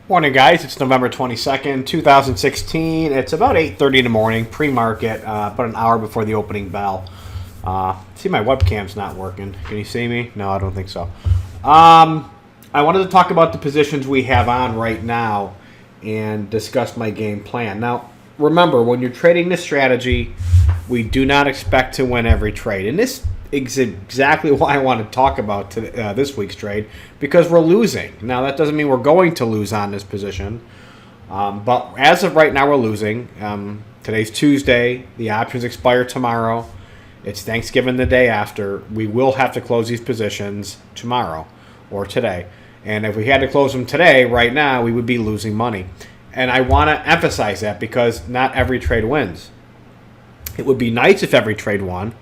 Morning, guys. It's November 22nd, 2016. It's about 8:30 in the morning, pre-market, about an hour before the opening bell. See, my webcam's not working. Can you see me? No, I don't think so. I wanted to talk about the positions we have on right now and discuss my game plan. Now, remember, when you're trading this strategy, we do not expect to win every trade. And this is exactly why I want to talk about this week's trade, because we're losing. Now, that doesn't mean we're going to lose on this position, but as of right now, we're losing. Today's Tuesday. The options expire tomorrow. It's Thanksgiving the day after. We will have to close these positions tomorrow or today. And if we had to close them today, right now, we would be losing money. And I want to emphasize that because not every trade wins. It would be nice if every trade won,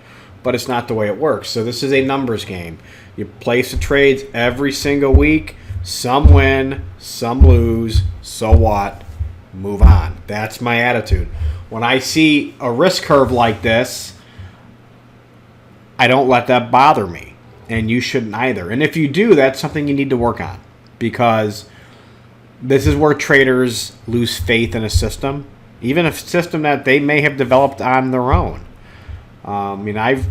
but it's not the way it works. So this is a numbers game. You place the trades every single week. Some win, some lose. So what? Move on. That's my attitude. When I see a risk curve like this, I don't let that bother me. And you shouldn't either. And if you do, that's something you need to work on, because this is where traders lose faith in a system, even a system that they may have developed on their own. I've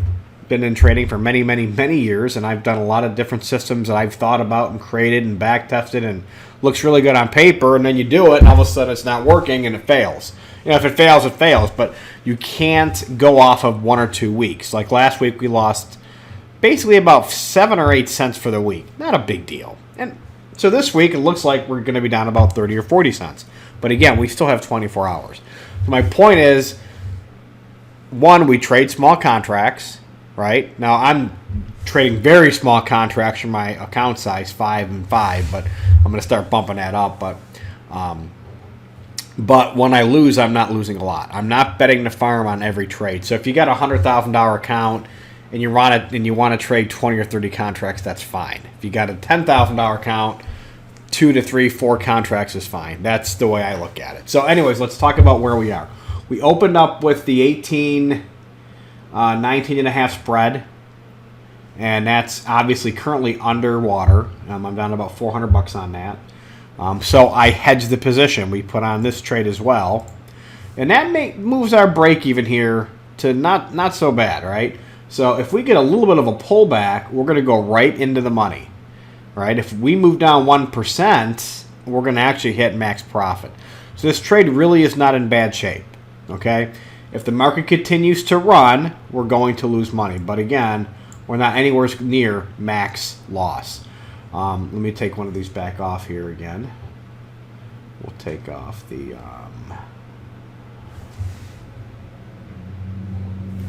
been in trading for many, many, many years, and I've done a lot of different systems that I've thought about and created and back tested, and looks really good on paper, and then you do it, and all of a sudden it's not working, and it fails. If it fails, it fails, but you can't go off of 1 or 2 weeks. Like last week, we lost basically about 7 or 8 cents for the week. Not a big deal. And so this week, it looks like we're going to be down about 30 or 40 cents. But again, we still have 24 hours. So my point is, one, we trade small contracts, right? Now, I'm trading very small contracts for my account size, 5 and 5, but I'm going to start bumping that up. But when I lose, I'm not losing a lot. I'm not betting the farm on every trade. So if you got a $100,000 account and you want to trade 20 or 30 contracts, that's fine. If you got a $10,000 account, 2 to 3, 4 contracts is fine. That's the way I look at it. So anyways, let's talk about where we are. We opened up with the 18, 19 and a half spread, and that's obviously currently underwater. I'm down about $400 on that. So I hedged the position. We put on this trade as well, and that moves our break even here to not so bad, right? So if we get a little bit of a pullback, we're going to go right into the money, right? If we move down 1%, we're going to actually hit max profit. So this trade really is not in bad shape, okay? If the market continues to run, we're going to lose money. But again, we're not anywhere near max loss. Let me take one of these back off here again. We'll take off the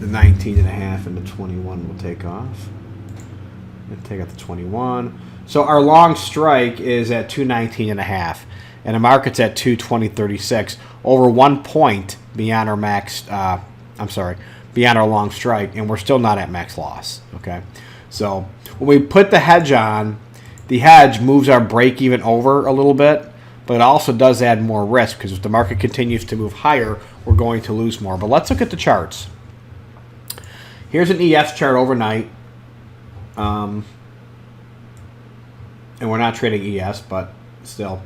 19 and a half and the 21 we'll take off. And take out the 21. So our long strike is at 219 and a half, and the market's at 220.36, over 1 point beyond our beyond our long strike, and we're still not at max loss. Okay, so when we put the hedge on, the hedge moves our break even over a little bit, but it also does add more risk, because if the market continues to move higher, we're going to lose more. But let's look at the charts. Here's an ES chart overnight. And we're not trading ES, but still.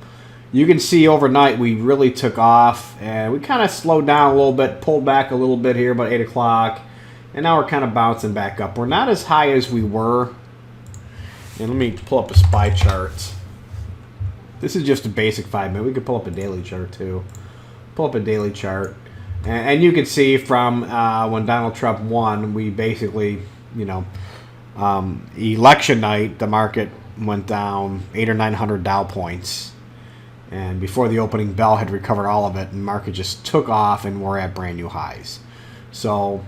You can see overnight we really took off, and we kind of slowed down a little bit, pulled back a little bit here about 8 o'clock, and now we're kind of bouncing back up. We're not as high as we were. And let me pull up a SPY chart. This is just a basic 5-minute. We could pull up a daily chart too. Pull up a daily chart. And you can see from when Donald Trump won, we basically, election night, the market went down 800 or 900 Dow points. And before the opening bell had recovered all of it, and the market just took off, and we're at brand new highs. So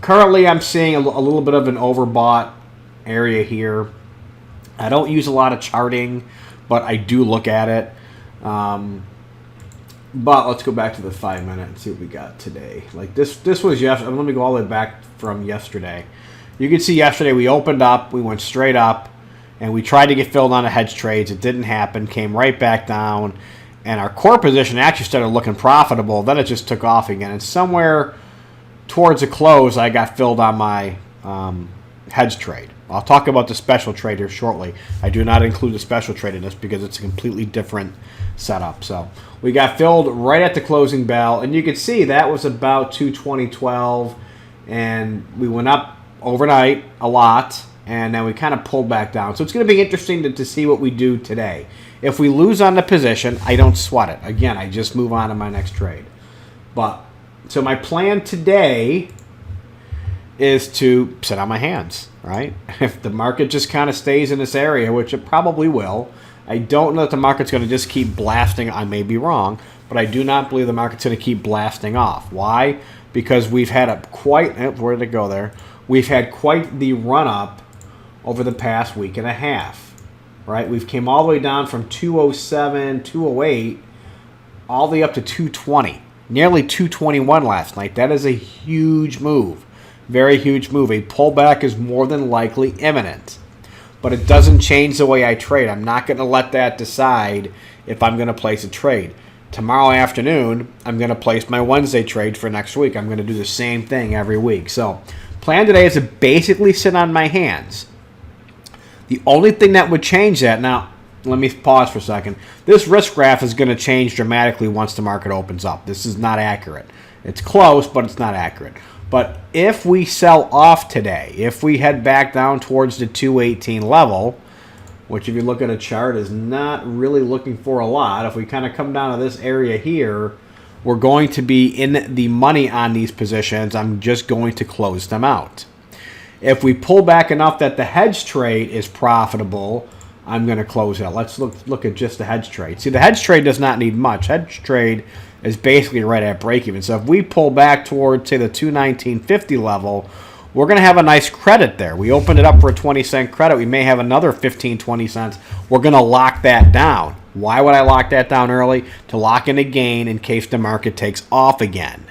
currently I'm seeing a little bit of an overbought area here. I don't use a lot of charting, but I do look at it. But let's go back to the 5-minute and see what we got today. Like this was yesterday. Let me go all the way back from yesterday. You can see yesterday we opened up, we went straight up, and we tried to get filled on the hedge trades. It didn't happen. Came right back down, and our core position actually started looking profitable. Then it just took off again. And somewhere towards the close, I got filled on my hedge trade. I'll talk about the special trade here shortly. I do not include the special trade in this because it's a completely different setup. So we got filled right at the closing bell, and you can see that was about 220.12, and we went up overnight a lot, and then we kind of pulled back down. So it's going to be interesting to see what we do today. If we lose on the position, I don't sweat it. Again, I just move on to my next trade. But so my plan today is to sit on my hands, right? If the market just kind of stays in this area, which it probably will, I don't know that the market's going to just keep blasting. I may be wrong, but I do not believe the market's going to keep blasting off. Why? Because we've had where did it go there? We've had quite the run-up over the past week and a half, right? We've came all the way down from 207, 208, all the way up to 220, nearly 221 last night. That is a huge move. Very huge move. A pullback is more than likely imminent. But it doesn't change the way I trade. I'm not going to let that decide if I'm going to place a trade. Tomorrow afternoon, I'm going to place my Wednesday trade for next week. I'm going to do the same thing every week. So, plan today is to basically sit on my hands. The only thing that would change that, now, let me pause for a second. This risk graph is going to change dramatically once the market opens up. This is not accurate. It's close, but it's not accurate. But if we sell off today, if we head back down towards the 218 level, which if you look at a chart is not really looking for a lot, if we kind of come down to this area here, we're going to be in the money on these positions. I'm just going to close them out. If we pull back enough that the hedge trade is profitable, I'm going to close it out. Let's look at just the hedge trade. See, the hedge trade does not need much. Hedge trade is basically right at break-even. So if we pull back towards, say, the 219.50 level, we're going to have a nice credit there. We opened it up for a 20-cent credit. We may have another 15, 20 cents. We're going to lock that down. Why would I lock that down early? To lock in a gain in case the market takes off again.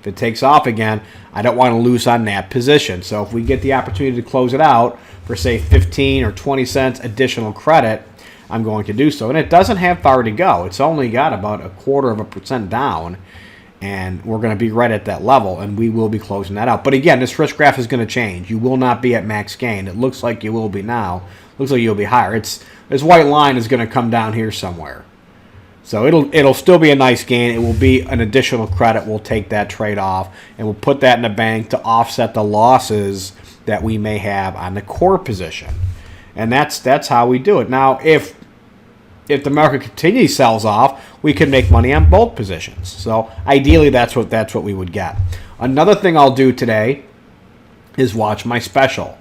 If it takes off again, I don't want to lose on that position. So if we get the opportunity to close it out for, say, 15 or 20 cents additional credit, I'm going to do so. And it doesn't have far to go. It's only got about 0.25% down, and we're going to be right at that level, and we will be closing that out. But again, this risk graph is going to change. You will not be at max gain. It looks like you will be now. Looks like you'll be higher. This white line is going to come down here somewhere. So it'll still be a nice gain. It will be an additional credit. We'll take that trade off, and we'll put that in the bank to offset the losses that we may have on the core position. And that's how we do it. Now, if the market continually sells off, we can make money on both positions. So ideally, that's what we would get. Another thing I'll do today is watch my special.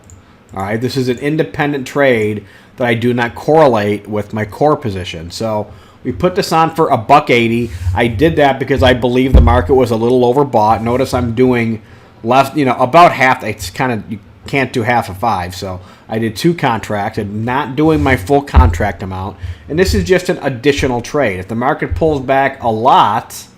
All right, this is an independent trade that I do not correlate with my core position. So we put this on for $1.80. I did that because I believe the market was a little overbought. Notice I'm doing less, about half. It's kind of, you can't do half of 5. So I did 2 contracts and not doing my full contract amount. And this is just an additional trade. If the market pulls back a lot,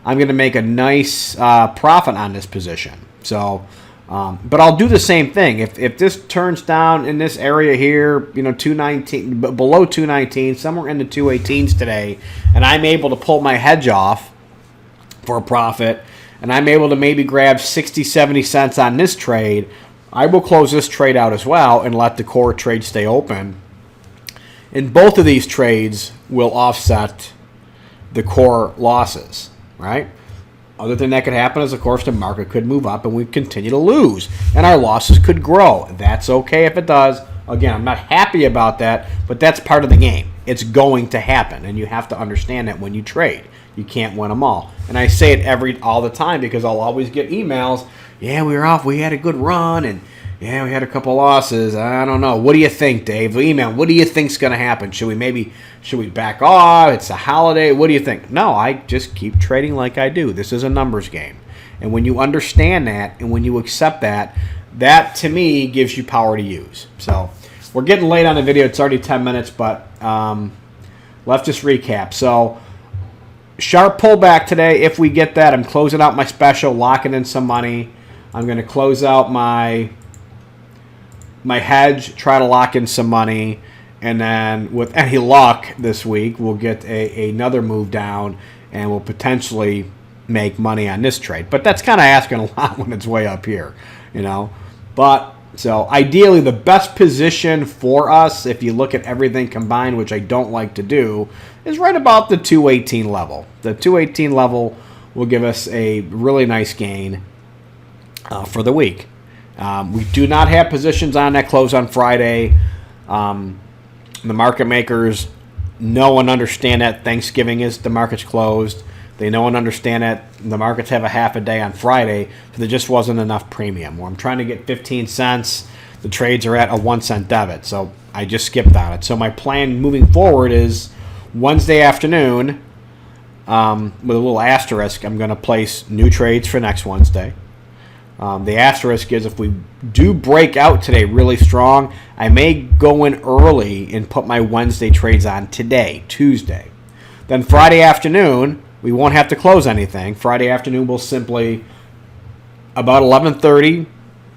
I'm going to make a nice profit on this position. So, but I'll do the same thing. If this turns down in this area here, 219, below 219, somewhere in the 218s today, and I'm able to pull my hedge off for a profit, and I'm able to maybe grab 60, 70 cents on this trade, I will close this trade out as well and let the core trade stay open. And both of these trades will offset the core losses, right? Other thing that could happen is, of course, the market could move up and we continue to lose, and our losses could grow. That's okay if it does. Again, I'm not happy about that, but that's part of the game. It's going to happen, and you have to understand that when you trade. You can't win them all. And I say it all the time because I'll always get emails. Yeah, we were off. We had a good run, and yeah, we had a couple losses. I don't know. What do you think, Dave? Email. What do you think's going to happen? Should we back off? It's a holiday. What do you think? No, I just keep trading like I do. This is a numbers game. And when you understand that and when you accept that, that to me gives you power to use. So we're getting late on the video. It's already 10 minutes, but let's just recap. So sharp pullback today. If we get that, I'm closing out my special, locking in some money. I'm going to close out my hedge, try to lock in some money, and then with any luck this week, we'll get another move down, and we'll potentially make money on this trade. But that's kind of asking a lot when it's way up here, But So ideally, the best position for us, if you look at everything combined, which I don't like to do, is right about the 218 level. The 218 level will give us a really nice gain for the week. We do not have positions on that close on Friday. The market makers know and understand that Thanksgiving is the market's closed. They know and understand that the markets have a half a day on Friday, so there just wasn't enough premium. Where I'm trying to get 15 cents, the trades are at a 1 cent debit, so I just skipped on it. So my plan moving forward is Wednesday afternoon, with a little asterisk, I'm going to place new trades for next Wednesday. The asterisk is if we do break out today really strong, I may go in early and put my Wednesday trades on today, Tuesday. Then Friday afternoon, we won't have to close anything. Friday afternoon, we'll simply, about 11:30,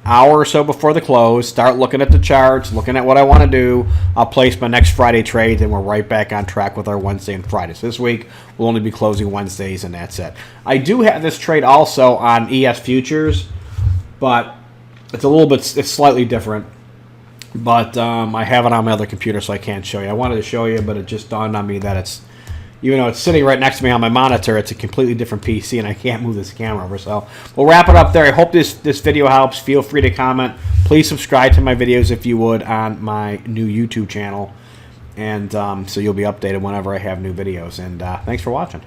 hour or so before the close, start looking at the charts, looking at what I want to do. I'll place my next Friday trade, and we're right back on track with our Wednesday and Fridays. This week, we'll only be closing Wednesdays, and that's it. I do have this trade also on ES Futures, but it's it's slightly different. But I have it on my other computer, so I can't show you. I wanted to show you, but it just dawned on me that it's, even though it's sitting right next to me on my monitor, it's a completely different PC, and I can't move this camera over. So we'll wrap it up there. I hope this video helps. Feel free to comment. Please subscribe to my videos if you would on my new YouTube channel, and so you'll be updated whenever I have new videos. And thanks for watching.